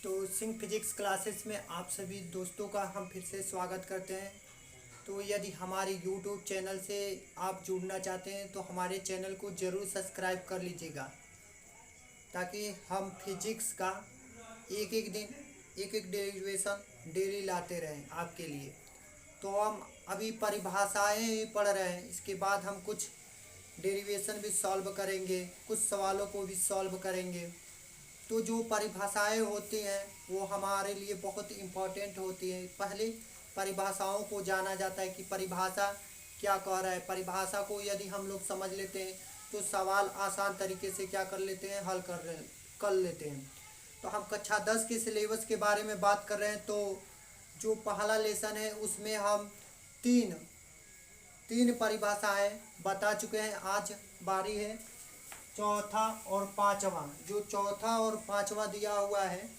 तो Singh physics classes में आप सभी दोस्तों का हम फिर से स्वागत करते हैं। तो यदि हमारे यूट्यूब चैनल से आप जुड़ना चाहते हैं तो हमारे चैनल को ज़रूर सब्सक्राइब कर लीजिएगा, ताकि हम फिजिक्स का एक एक दिन एक एक डेरिवेशन डेली लाते रहें आपके लिए। तो हम अभी परिभाषाएं ही पढ़ रहे हैं, इसके बाद हम कुछ डेरिवेशन भी सॉल्व करेंगे, कुछ सवालों को भी सॉल्व करेंगे। तो जो परिभाषाएं होती हैं वो हमारे लिए बहुत इम्पोर्टेंट होती हैं। पहले परिभाषाओं को जाना जाता है कि परिभाषा क्या कह रहा है। परिभाषा को यदि हम लोग समझ लेते हैं तो सवाल आसान तरीके से क्या कर लेते हैं, हल कर लेते हैं। तो हम कक्षा 10 के सिलेबस के बारे में बात कर रहे हैं। तो जो पहला लेसन है उसमें हम तीन तीन परिभाषाएं बता चुके हैं। आज बारी है चौथा और पांचवा। जो चौथा और पांचवा दिया हुआ है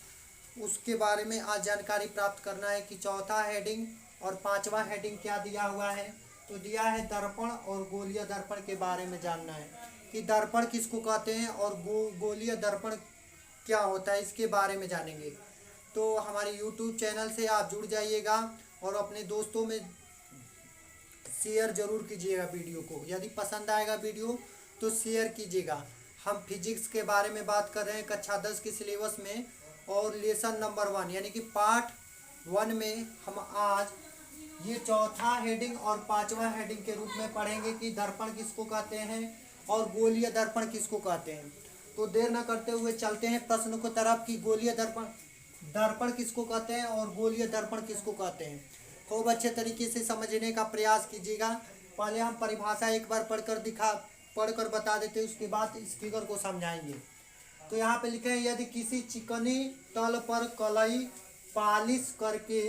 उसके बारे में आज जानकारी प्राप्त करना है कि चौथा हेडिंग और पांचवा हेडिंग क्या दिया हुआ है। तो दिया है दर्पण और गोलीय दर्पण के बारे में जानना है कि दर्पण किसको कहते हैं और गोलीय दर्पण क्या होता है, इसके बारे में जानेंगे। तो हमारे YouTube चैनल से आप जुड़ जाइएगा और अपने दोस्तों में शेयर जरूर कीजिएगा वीडियो को। यदि पसंद आएगा वीडियो तो शेयर कीजिएगा। हम फिजिक्स के बारे में बात कर रहे हैं कक्षा 10 के सिलेबस में, और लेसन नंबर 1 यानी कि पार्ट 1 में हम आज ये चौथा हेडिंग और पांचवा हेडिंग के रूप में पढ़ेंगे कि दर्पण किसको कहते हैं और गोलीय दर्पण किसको कहते हैं। तो देर न करते हुए चलते हैं प्रश्न की तरफ कि गोलीय दर्पण किसको कहते हैं और गोलीय दर्पण किसको कहते हैं। खूब अच्छे तरीके से समझने का प्रयास कीजिएगा। पहले हम परिभाषा एक बार पढ़कर बता देते हैं, उसके बाद इस फिगर को समझाएंगे। तो यहाँ पे लिखे हैं यदि किसी चिकनी तल पर कलई पालिश करके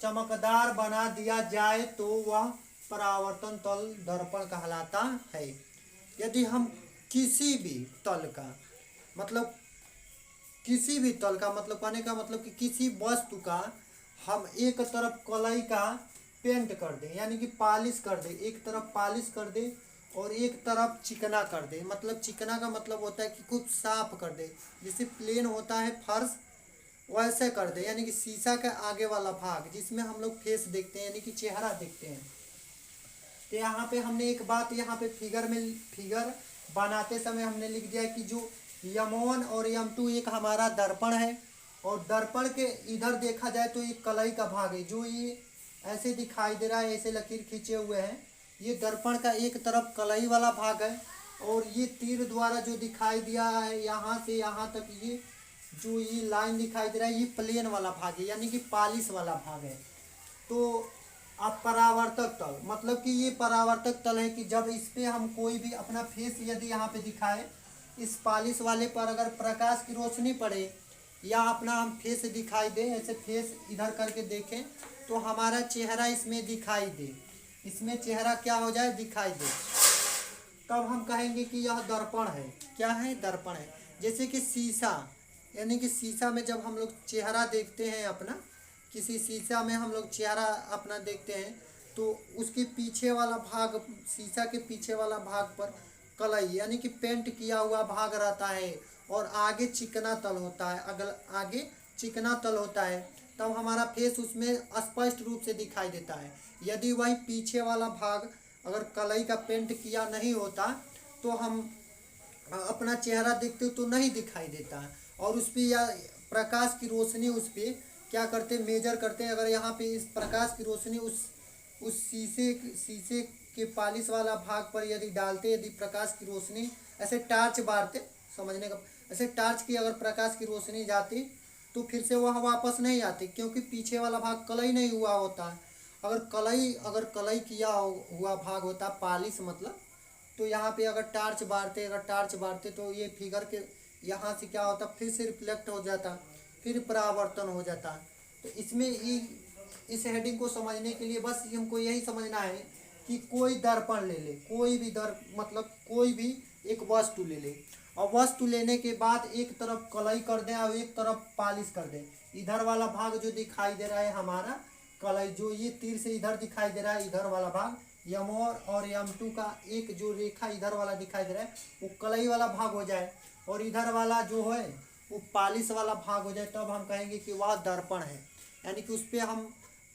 चमकदार बना दिया जाए तो वह परावर्तन तल दर्पण कहलाता है। यदि हम किसी भी तल का मतलब कहने का मतलब कि किसी वस्तु का हम एक तरफ कलई का पेंट कर दें यानी कि पॉलिश कर दें, एक तरफ पॉलिश कर दें और एक तरफ चिकना कर दे। मतलब चिकना का मतलब होता है कि कुछ साफ कर दे, जैसे प्लेन होता है फर्श वैसे कर दे, यानी कि शीशा का आगे वाला भाग जिसमें हम लोग फेस देखते हैं यानी कि चेहरा देखते हैं। तो यहाँ पे हमने एक बात यहाँ पे फिगर बनाते समय हमने लिख दिया कि जो M1 और M2 एक हमारा दर्पण है, और दर्पण के इधर देखा जाए तो एक कलई का भाग है जो ये ऐसे दिखाई दे रहा है, ऐसे लकीर खींचे हुए हैं। ये दर्पण का एक तरफ कलई वाला भाग है, और ये तीर द्वारा जो दिखाई दिया है यहाँ से यहाँ तक ये जो ये लाइन दिखाई दे रहा है ये प्लेन वाला भाग है यानी कि पॉलिश वाला भाग है। तो अब परावर्तक तल मतलब कि ये परावर्तक तल है कि जब इस पे हम कोई भी अपना फेस यदि यहाँ पे दिखाए, इस पॉलिश वाले पर अगर प्रकाश की रोशनी पड़े या अपना हम फेस दिखाई दे, ऐसे फेस इधर करके देखें तो हमारा चेहरा इसमें दिखाई दे, इसमें चेहरा क्या हो जाए, दिखाई दे, तब हम कहेंगे कि यह दर्पण है। क्या है, दर्पण है। जैसे कि शीशा यानी कि शीशा में जब हम लोग चेहरा देखते हैं अपना, किसी शीशा में हम लोग चेहरा अपना देखते हैं तो उसके पीछे वाला भाग, शीशा के पीछे वाला भाग पर कलई यानी कि पेंट किया हुआ भाग रहता है और आगे चिकना तल होता है। अगर आगे चिकना तल होता है तब हमारा फेस उसमें स्पष्ट रूप से दिखाई देता है। यदि वही पीछे वाला भाग अगर कलई का पेंट किया नहीं होता तो हम अपना चेहरा देखते तो नहीं दिखाई देता है, और उस पर या प्रकाश की रोशनी उस पर क्या करते, मेजर करते हैं। अगर यहाँ पे इस प्रकाश की रोशनी उस शीशे के पॉलिश वाला भाग पर यदि डालते, यदि प्रकाश की रोशनी ऐसे टार्च मारते, समझने का, ऐसे टार्च की अगर प्रकाश की रोशनी जाती तो फिर से वह वापस नहीं आती, क्योंकि पीछे वाला भाग कलई नहीं हुआ होता है। अगर कलई किया हुआ भाग होता पॉलिश मतलब, तो यहाँ पे अगर टार्च बारते तो ये फिगर के यहाँ से क्या होता, फिर से रिफ्लेक्ट हो जाता, फिर परावर्तन हो जाता। तो इसमें इस हेडिंग को समझने के लिए बस हमको यही समझना है कि कोई दर्पण ले ले, कोई भी मतलब कोई भी एक वस्तु ले ले, और वस्तु लेने के बाद एक तरफ कलई कर दें और एक तरफ पॉलिश कर दें। इधर वाला भाग जो दिखाई दे रहा है हमारा कलई, जो ये तीर से इधर दिखाई दे रहा है, इधर वाला भाग M1 और M2 का एक जो रेखा इधर वाला दिखाई दे रहा है वो कलई वाला भाग हो जाए, और इधर वाला जो है वो पॉलिश वाला भाग हो जाए तब हम कहेंगे कि वह दर्पण है। यानी कि उस पर हम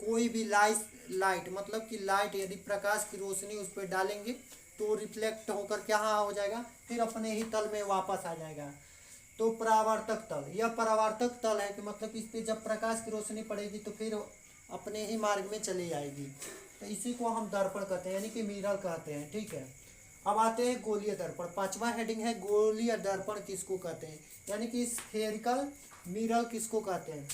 कोई भी लाइट मतलब कि लाइट यदि प्रकाश की रोशनी उस पर डालेंगे तो रिफ्लेक्ट होकर क्या हो जाएगा, फिर अपने ही तल में वापस आ जाएगा। तो परावर्तक तल, यह परावर्तक तल है कि मतलब इस पर जब प्रकाश की रोशनी पड़ेगी तो फिर अपने ही मार्ग में चली आएगी। तो इसी को हम दर्पण कहते हैं, यानी कि मिरर कहते हैं। ठीक है, अब आते हैं गोलीय दर्पण। पांचवा हेडिंग है गोलीय दर्पण किसको कहते हैं, यानी कि स्फेरिकल मिरर किसको कहते हैं।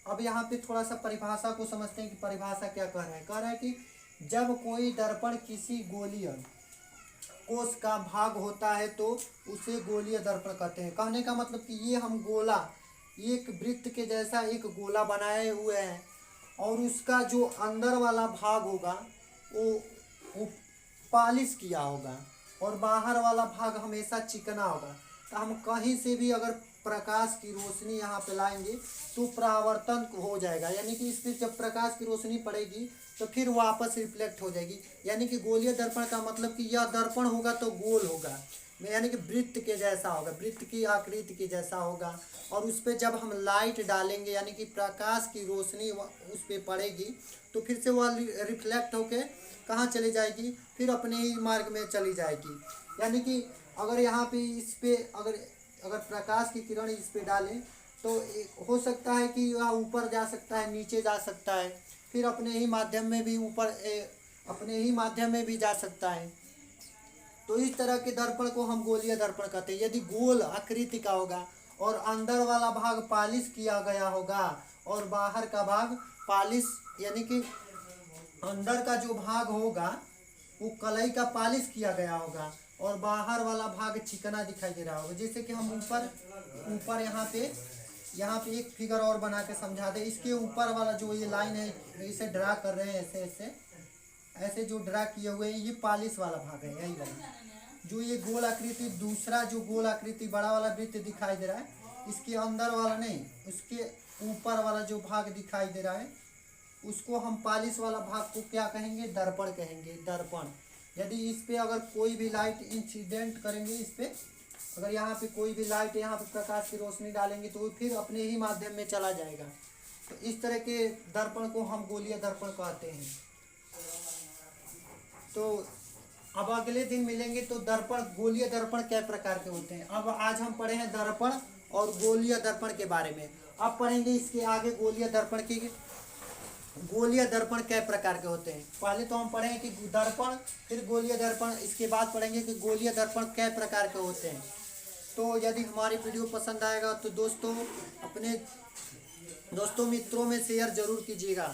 अब यहाँ पे थोड़ा सा परिभाषा को समझते हैं कि परिभाषा क्या कह रहा है कि जब कोई दर्पण किसी गोलीय कोष का भाग होता है तो उसे गोलीय दर्पण कहते हैं। कहने का मतलब कि ये हम गोला, एक वृत्त के जैसा एक गोला बनाए हुए हैं और उसका जो अंदर वाला भाग होगा वो पॉलिश किया होगा और बाहर वाला भाग हमेशा चिकना होगा। तो हम कहीं से भी अगर प्रकाश की रोशनी यहाँ पे लाएंगे तो परावर्तन हो जाएगा, यानी कि इस पर जब प्रकाश की रोशनी पड़ेगी तो फिर वापस रिफ्लेक्ट हो जाएगी। यानी कि गोलीय दर्पण का मतलब कि यह दर्पण होगा तो गोल होगा, यानी कि वृत्त के जैसा होगा, वृत्त की आकृति के जैसा होगा। और उस पर जब हम लाइट डालेंगे यानी कि प्रकाश की रोशनी उस पर पड़ेगी तो फिर से वह रिफ्लेक्ट होके कहाँ चली जाएगी, फिर अपने ही मार्ग में चली जाएगी। यानी कि अगर यहाँ पे इस पे अगर प्रकाश की किरण इस पे डालें तो हो सकता है कि वह ऊपर जा सकता है, नीचे जा सकता है, फिर अपने ही माध्यम में भी अपने ही माध्यम में भी जा सकता है। तो इस तरह के दर्पण को हम गोलीय दर्पण कहते हैं। यदि गोल आकृति का होगा और अंदर वाला भाग पॉलिश किया गया होगा और बाहर का भाग पॉलिश, यानी कि अंदर का जो भाग होगा वो कलई का पॉलिश किया गया होगा और बाहर वाला भाग चिकना दिखाई दे रहा होगा। जैसे कि हम ऊपर यहाँ पे एक फिगर और बना के समझा दे। इसके ऊपर वाला जो ये लाइन है इसे ड्रा कर रहे हैं, ऐसे जो ड्रा किए हुए हैं ये पॉलिश वाला भाग है। यही वाला जो ये गोल आकृति, दूसरा जो गोल आकृति बड़ा वाला वृत्त दिखाई दे रहा है, इसके अंदर वाला नहीं, उसके ऊपर वाला जो भाग दिखाई दे रहा है उसको हम पॉलिश वाला भाग को क्या कहेंगे, दर्पण कहेंगे, दर्पण। यदि इस पे अगर कोई भी लाइट इंसिडेंट करेंगे, इस पे अगर यहाँ पे कोई भी लाइट यहाँ पे प्रकाश की रोशनी डालेंगे तो फिर अपने ही माध्यम में चला जाएगा। तो इस तरह के दर्पण को हम गोलीय दर्पण कहते हैं। तो अब अगले दिन मिलेंगे तो दर्पण, गोलीय दर्पण क्या प्रकार के होते हैं। अब आज हम पढ़े हैं दर्पण और गोलीय दर्पण के बारे में। अब पढ़ेंगे इसके आगे गोलीय दर्पण कै प्रकार के होते हैं। पहले तो हम पढ़ेंगे कि दर्पण, फिर गोलीय दर्पण, इसके बाद पढ़ेंगे कि गोलीय दर्पण कै प्रकार के होते हैं। तो यदि हमारी वीडियो पसंद आएगा तो दोस्तों अपने दोस्तों मित्रों में शेयर जरूर कीजिएगा।